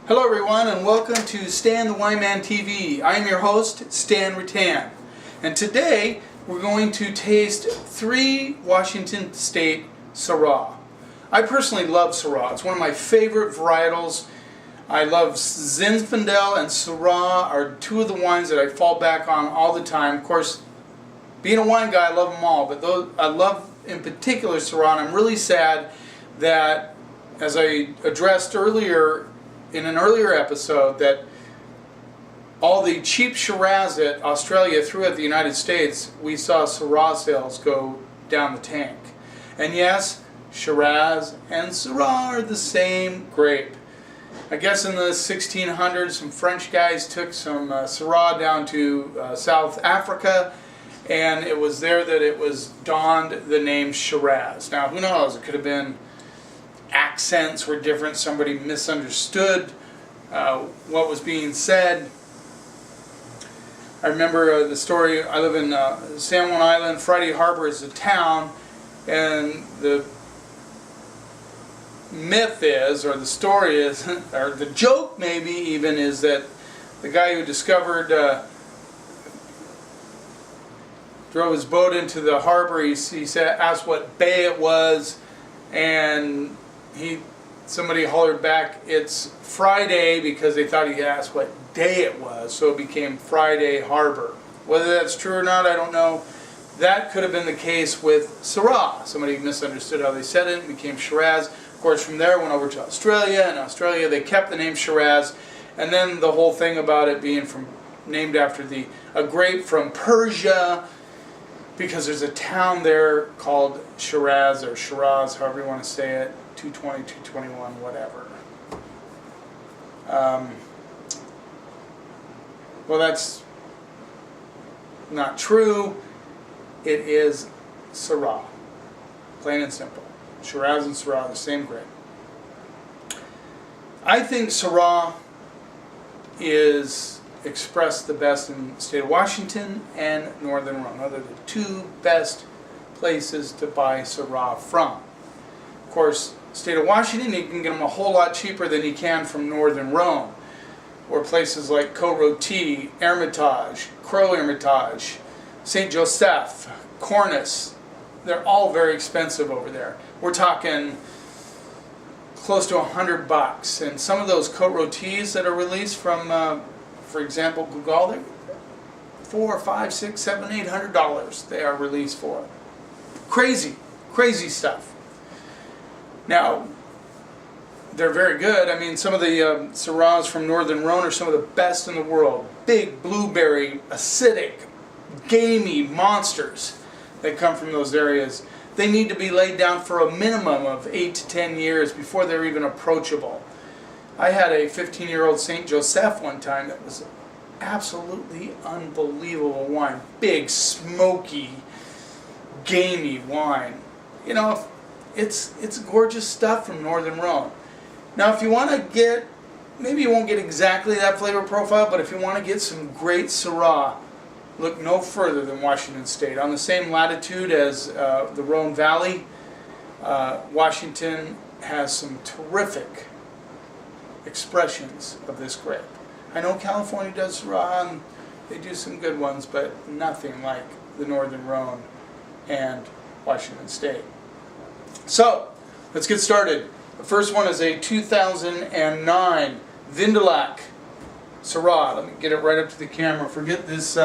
Hello everyone and welcome to Stan the Wine Man TV. I am your host, Stan Rattan. And today we're going to taste 3 Washington State Syrah. I personally love Syrah. It's one of my favorite varietals. I love Zinfandel and Syrah are 2 of the wines that I fall back on all the time. Of course, being a wine guy, I love them all, but those, I love in particular Syrah, and I'm really sad that, as I addressed earlier in an earlier episode, that all the cheap Shiraz that Australia threw at the United States, we saw Syrah sales go down the tank. And yes, Shiraz and Syrah are the same grape. I guess in the 1600s some French guys took some Syrah down to South Africa, and it was there that it was donned the name Shiraz. Now who knows, it could have been accents were different, somebody misunderstood what was being said. I remember the story, I live in San Juan Island, Friday Harbor is a town, and the myth is, or the story is, or the joke maybe even, is that the guy who discovered, drove his boat into the harbor, he said, asked what bay it was, and somebody hollered back, it's Friday, because they thought he asked what day it was, so it became Friday Harbor. Whether that's true or not, I don't know. That could have been the case with Syrah. Somebody misunderstood how they said it and became Shiraz. Of course, from there it went over to Australia. In Australia they kept the name Shiraz, and then the whole thing about it being named after a grape from Persia, because there's a town there called Shiraz, or Shiraz, however you want to say it, 220, 221, whatever. Well, that's not true. It is Syrah, plain and simple. Shiraz and Syrah are the same grape. I think Syrah is expressed the best in the state of Washington and Northern Rhone. Those are the 2 best places to buy Syrah from. Of course, state of Washington, you can get them a whole lot cheaper than you can from Northern Rhone, or places like Côte-Rôtie, Hermitage, Croix Hermitage, St. Joseph, Cornus. They're all very expensive over there. We're talking close to $100, and some of those Côte-Rôties that are released from, for example, Google, they're $400, $500, $600, $700, $800 they are released for. Crazy, crazy stuff. Now, they're very good. I mean, some of the Syrahs from Northern Rhone are some of the best in the world. Big, blueberry, acidic, gamey monsters that come from those areas. They need to be laid down for a minimum of 8 to 10 years before they're even approachable. I had a 15-year-old St. Joseph one time that was absolutely unbelievable wine. Big, smoky, gamey wine. You know, it's gorgeous stuff from Northern Rhone. Now, if you want to get, maybe you won't get exactly that flavor profile, but if you want to get some great Syrah, look no further than Washington State. On the same latitude as the Rhone Valley, Washington has some terrific expressions of this grape. I know California does Syrah, and they do some good ones, but nothing like the Northern Rhone and Washington State. So, let's get started. The first one is a 2009 Vin de Lac Syrah. Let me get it right up to the camera. Forget this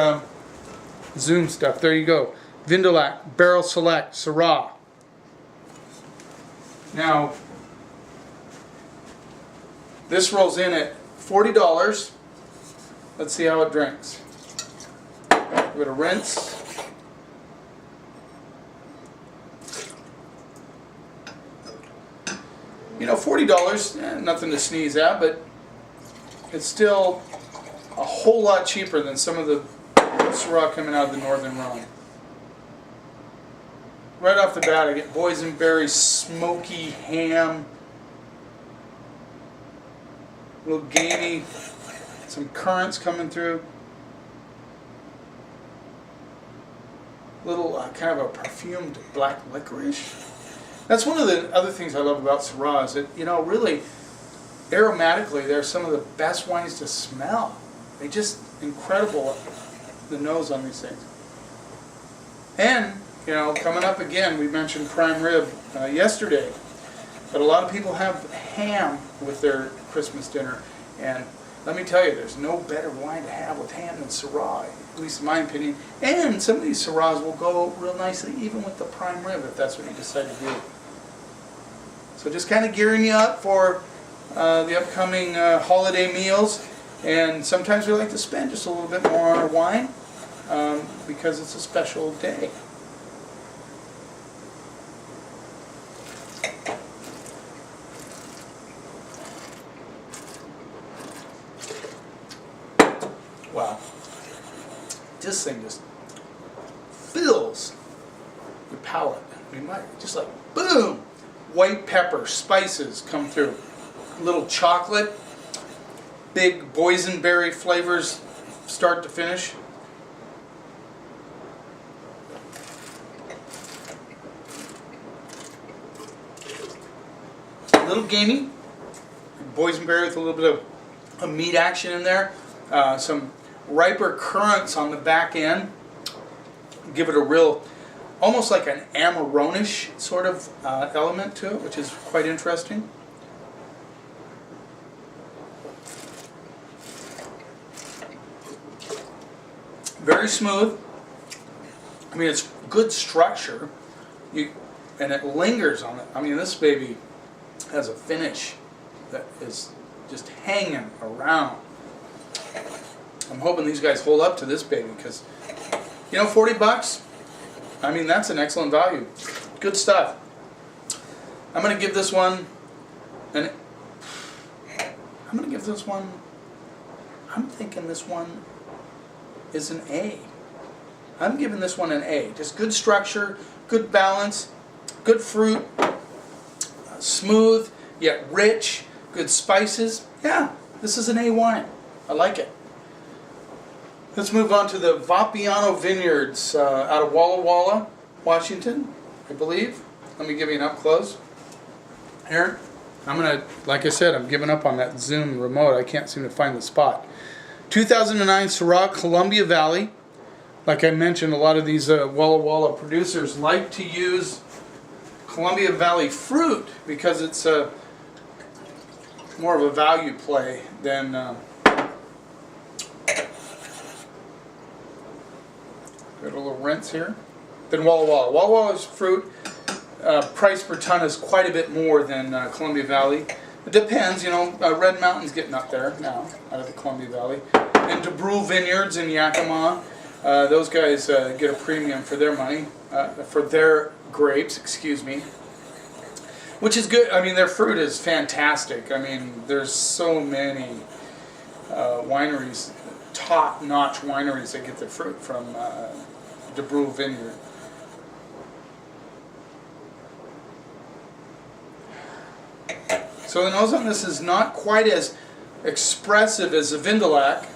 zoom stuff. There you go. Vin de Lac Barrel Select Syrah. Now, this rolls in at $40. Let's see how it drinks. Give it a rinse. You know, $40, nothing to sneeze at, but it's still a whole lot cheaper than some of the Syrah coming out of the Northern Rhone. Right off the bat, I get boysenberry, smoky ham, a little gamey, some currants coming through, little kind of a perfumed black licorice. That's one of the other things I love about Syrah, is that, you know, really, aromatically, they're some of the best wines to smell. They just incredible, the nose on these things. And, you know, coming up again, we mentioned prime rib yesterday, but a lot of people have ham with their Christmas dinner, and let me tell you, there's no better wine to have with ham than Syrah, at least in my opinion. And some of these Syrahs will go real nicely even with the prime rib if that's what you decide to do. So just kind of gearing you up for the upcoming holiday meals. And sometimes we like to spend just a little bit more on our wine because it's a special day. Wow. This thing just fills your palate. I mean, just like boom! White pepper, spices come through. Little chocolate, big boysenberry flavors start to finish. A little gamey. Boysenberry with a little bit of meat action in there. Some riper currants on the back end give it a real, almost like an Amarone-ish sort of element to it, which is quite interesting. Very smooth. I mean, it's good structure, and it lingers on it. I mean, this baby has a finish that is just hanging around. I'm hoping these guys hold up to this baby because, you know, 40 bucks, I mean, that's an excellent value. Good stuff. I'm going to give this one I'm thinking this one is an A. I'm giving this one an A. Just good structure, good balance, good fruit, smooth yet rich, good spices. Yeah, this is an A wine. I like it. Let's move on to the Vapiano Vineyards out of Walla, Washington, I believe. Let me give you an up close. Here, I'm going to, like I said, I'm giving up on that Zoom remote. I can't seem to find the spot. 2009 Syrah, Columbia Valley. Like I mentioned, a lot of these Walla producers like to use Columbia Valley fruit because it's more of a value play than got a little rinse here. Then Walla. Walla's fruit price per ton is quite a bit more than Columbia Valley. It depends, you know. Red Mountain's getting up there now out of the Columbia Valley, and Vineyards in Yakima. Those guys get a premium for their money, for their grapes. Excuse me. Which is good. I mean, their fruit is fantastic. I mean, there's so many wineries, top-notch wineries that get their fruit from Vineyard. So the nose on this is not quite as expressive as the Vin de Lac.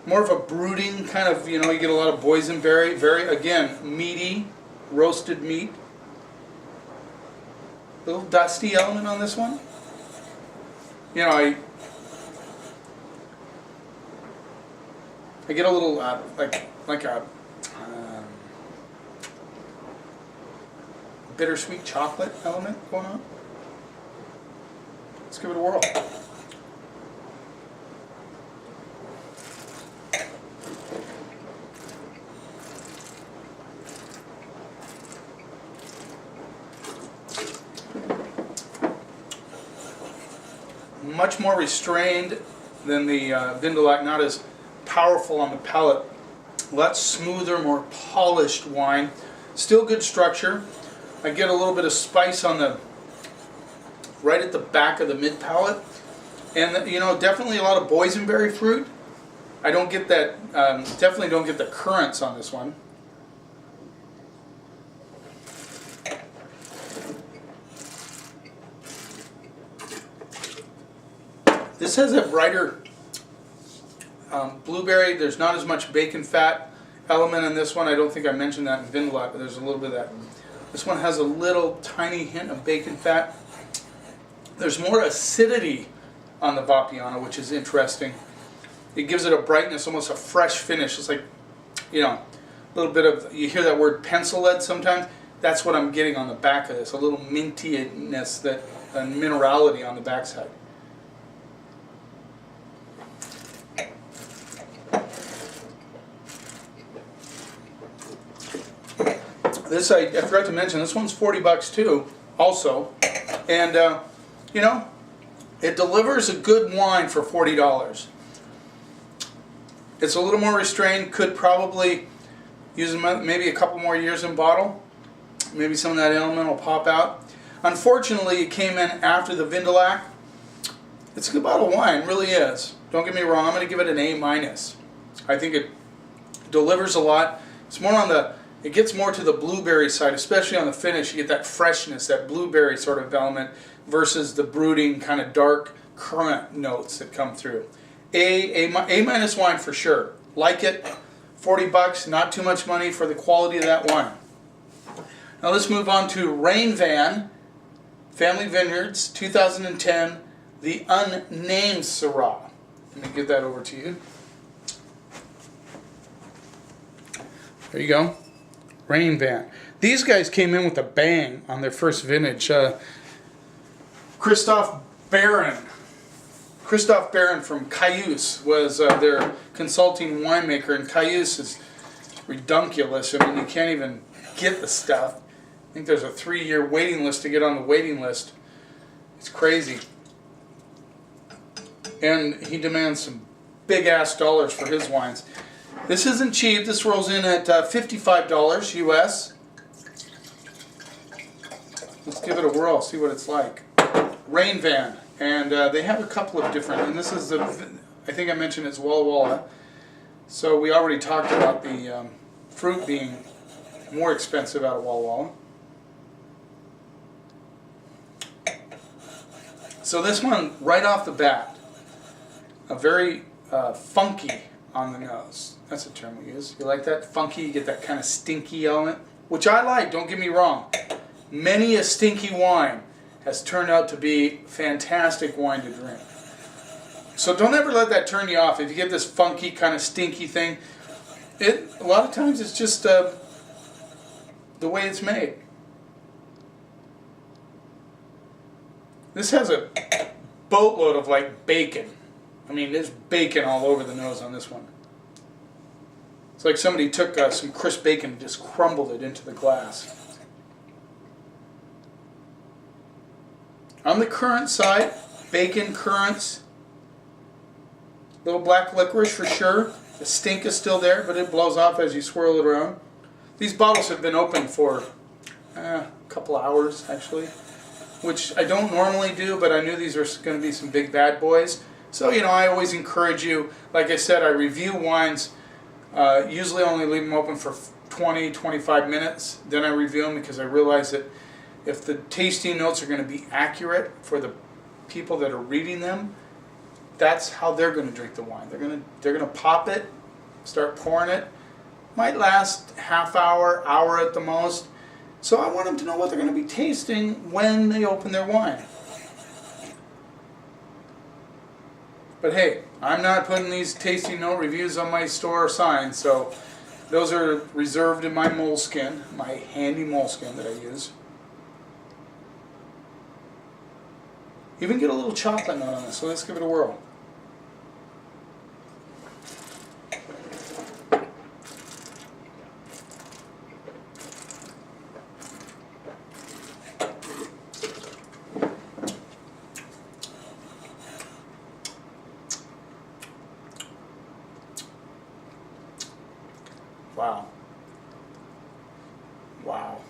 More of a brooding kind of, you know, you get a lot of boysenberry, very, again, meaty, roasted meat. Little dusty element on this one. You know, I get a little like a bittersweet chocolate element going on. Let's give it a whirl. Much more restrained than the Vin de Lac, not as powerful on the palate. A lot smoother, more polished wine. Still good structure. I get a little bit of spice on the right at the back of the mid palate, and you know, definitely a lot of boysenberry fruit. I don't get that. Definitely don't get the currants on this one. This has a brighter blueberry. There's not as much bacon fat element in this one. I don't think I mentioned that in Vin de Lac, but there's a little bit of that. This one has a little tiny hint of bacon fat. There's more acidity on the Vapiano, which is interesting. It gives it a brightness, almost a fresh finish. It's like, you know, a little bit of, you hear that word pencil lead sometimes? That's what I'm getting on the back of this, a little mintiness, that minerality on the backside. This, I forgot to mention, this one's $40 too, also. And, you know, it delivers a good wine for $40. It's a little more restrained, could probably use maybe a couple more years in bottle. Maybe some of that element will pop out. Unfortunately, it came in after the Vin de Lac. It's a good bottle of wine, it really is. Don't get me wrong, I'm going to give it an A-. I think it delivers a lot. It's more on the, it gets more to the blueberry side, especially on the finish. You get that freshness, that blueberry sort of element versus the brooding kind of dark currant notes that come through. A- wine for sure. Like it, $40, not too much money for the quality of that wine. Now let's move on to Reynvaan, Family Vineyards, 2010, the UnNamed Syrah. Let me give that over to you. There you go. Reynvaan. These guys came in with a bang on their first vintage. Christophe Baron from Cayuse was their consulting winemaker, and Cayuse is redunculous. I mean, you can't even get the stuff. I think there's a 3-year waiting list to get on the waiting list. It's crazy. And he demands some big-ass dollars for his wines. This isn't cheap. This rolls in at $55 US. Let's give it a whirl, see what it's like. Reynvaan. And they have a couple of different, and this is, I think I mentioned it's Walla. So we already talked about the fruit being more expensive out of Walla. So this one, right off the bat, a very funky on the nose. That's a term we use. You like that? Funky, you get that kind of stinky element, which I like, don't get me wrong. Many a stinky wine has turned out to be fantastic wine to drink. So don't ever let that turn you off. If you get this funky, kind of stinky thing, a lot of times it's just the way it's made. This has a boatload of like bacon. I mean, there's bacon all over the nose on this one. It's like somebody took some crisp bacon and just crumbled it into the glass. On the currant side, bacon, currants, little black licorice for sure. The stink is still there, but it blows off as you swirl it around. These bottles have been open for a couple hours, actually, which I don't normally do, but I knew these were going to be some big bad boys. So, you know, I always encourage you. Like I said, I review wines. Usually only leave them open for 20, 25 minutes. Then I review them because I realize that if the tasting notes are going to be accurate for the people that are reading them, that's how they're going to drink the wine. They're going to pop it, start pouring it. Might last half hour, hour at the most. So I want them to know what they're going to be tasting when they open their wine. But hey, I'm not putting these tasting note reviews on my store sign, so those are reserved in my moleskin, my handy moleskin that I use. Even get a little chocolate note on this, so let's give it a whirl. Wow. Wow.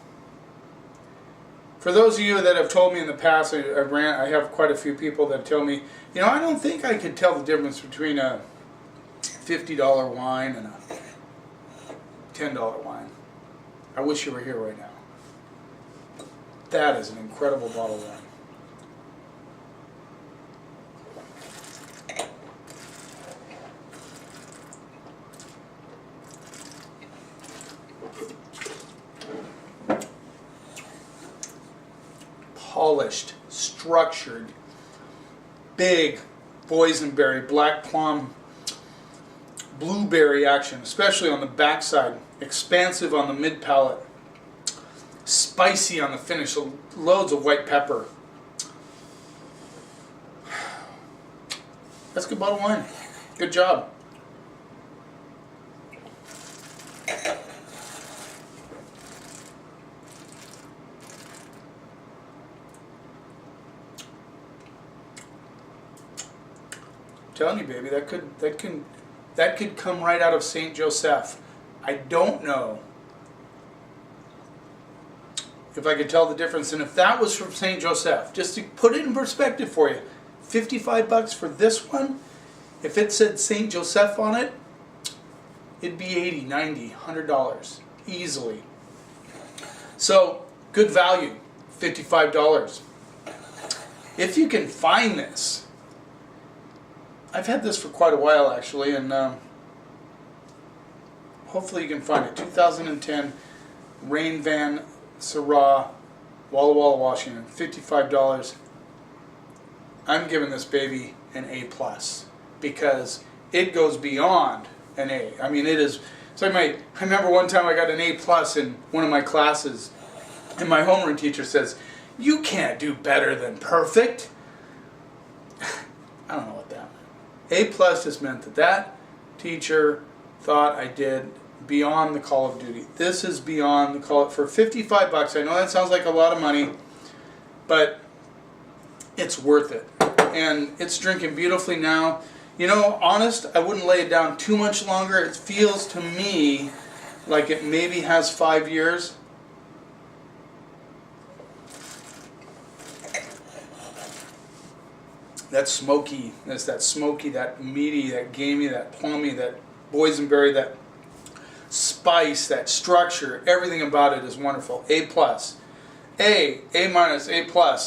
For those of you that have told me in the past, I have quite a few people that tell me, you know, I don't think I could tell the difference between a $50 wine and a $10 wine. I wish you were here right now. That is an incredible bottle of wine. Polished, structured, big boysenberry, black plum, blueberry action, especially on the backside, expansive on the mid palate, spicy on the finish, loads of white pepper. That's a good bottle of wine. Good job. I'm telling you, baby, that could come right out of St. Joseph. I don't know if I could tell the difference, and if that was from St. Joseph, just to put it in perspective for you, $55 for this one. If it said St. Joseph on it, it'd be $80, $90, $100 easily. So good value, $55. If you can find this, I've had this for quite a while actually, and hopefully you can find it. 2010 Reynvaan Syrah, Walla Walla, Washington, $55. I'm giving this baby an A+, because it goes beyond an A. I mean, it is. It's like I remember one time I got an A+ in one of my classes, and my homeroom teacher says, "You can't do better than perfect." I don't know what that meant. A+ just meant that teacher thought I did beyond the call of duty. This is beyond the call. For $55, I know that sounds like a lot of money, but it's worth it. And it's drinking beautifully now. You know, honest, I wouldn't lay it down too much longer. It feels to me like it maybe has 5 years. That smokiness, that smoky, that meaty, that gamey, that plummy, that boysenberry, that spice, that structure, everything about it is wonderful. A+. A-, A-, A+.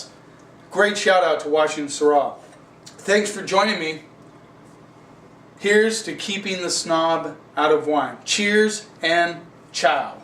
Great shout out to Washington Syrah. Thanks for joining me. Here's to keeping the snob out of wine. Cheers and ciao.